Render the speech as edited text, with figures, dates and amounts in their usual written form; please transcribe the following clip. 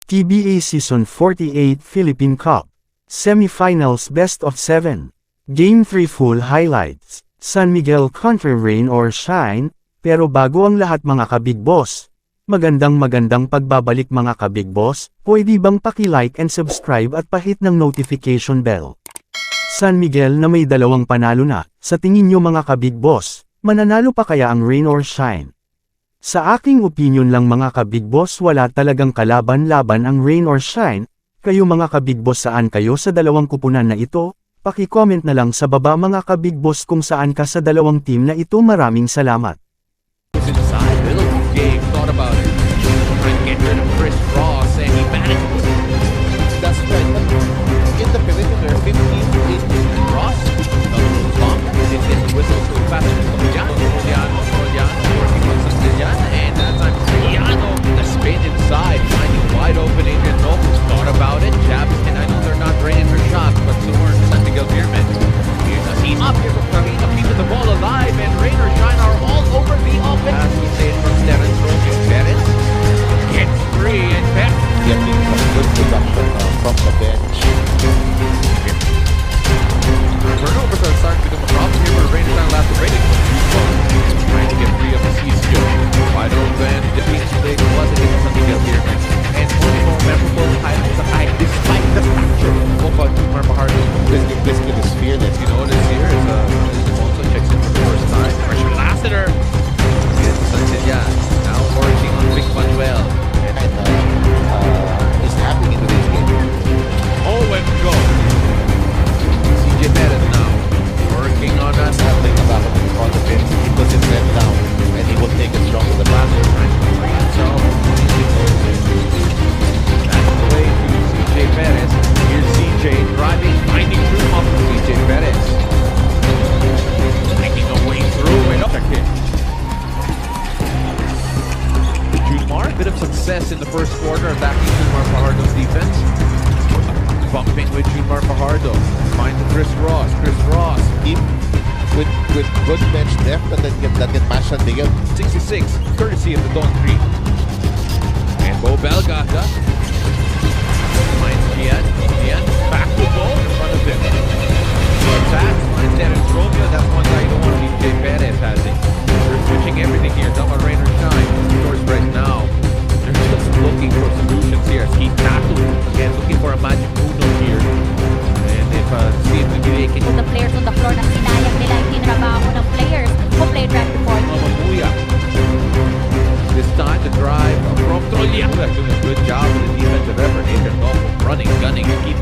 TBA Season 48 Philippine Cup. Semifinals Best of 7. Game 3 Full Highlights. San Miguel contra Rain or Shine, pero bago ang lahat mga ka-Big Boss. Magandang pagbabalik mga ka-Big Boss, pwede bang paki-like and subscribe at pahit ng notification bell. San Miguel na may 2 panalo na, sa tingin nyo mga ka-Big Boss, mananalo pa kaya ang Rain or Shine? Sa aking opinion lang mga ka-Big Boss, wala talagang kalaban-laban ang Rain or Shine. Kayo mga ka-Big Boss, saan kayo sa 2 kupunan na ito? Paki-comment na lang sa baba mga ka-Big Boss kung saan ka sa 2 team na ito. Maraming salamat. Inside, little game, thought about it. Trying to get rid of Chris Ross, and he managed to. That's right, but in the perimeter, 15 is Ross, a little bump, it gets whistle to pass to Soriano, working on Siciliano, and that time Soriano, the spin inside, finding wide open Adrian Nobles, thought about it, jabs, and I know they're not ready for shots, but so are San Miguel Beermen. Here's a team up here from Carino, keeping the ball alive, and Rain or Shine are all over the offense. As we say from Terence Romeo, Perez gets free, and Pep getting some good production from the bench. Turnovers are starting to become a problem here for Rain or Shine. Last rating, trying to get free of the Cisco. Wide open, defeats the big was against San Miguel Beermen. And one more memorable highlights of Ike, despite the fracture. What about Jumar Fajardo? This kid is fearless. You notice here is also checks in for the first time. Pressure Lassiter. Against Santilla. Now working on Big Manuel. And is happening in today's game. Oh, and go. CJ Perez now. Working on that. Traveling the back of the front of him. He puts his head down and he will take it strong to the basket. So, that's the way to CJ Perez. Here's CJ driving, finding room off of CJ Perez. Making a way through and up kick. Junmar, bit of success in the first quarter, attacking Junmar Fajardo's defense. Bumping with Junmar Fajardo. Finds Chris Ross. Chris Ross. Team with good bench depth that can match San Miguel. 66, courtesy of the Don 3. And Bo Belga finds Gian. Gian back to Bo in front of him. Attack, finds Terence Romeo. That's one guy you don't want to leave. Jay Perez has it. They're switching everything here. Dama Rain or Shine. Scores right now. They're just looking for solutions here. He tackled again, looking for a magic uno here. And if CMPBA can the players on the floor na sinayang nila yung tinrabaho ng players who played right before you. Mamuya. This time the drive from Trolia. Doing a good job with the defensive effort. Adrian Noble running, gunning, keep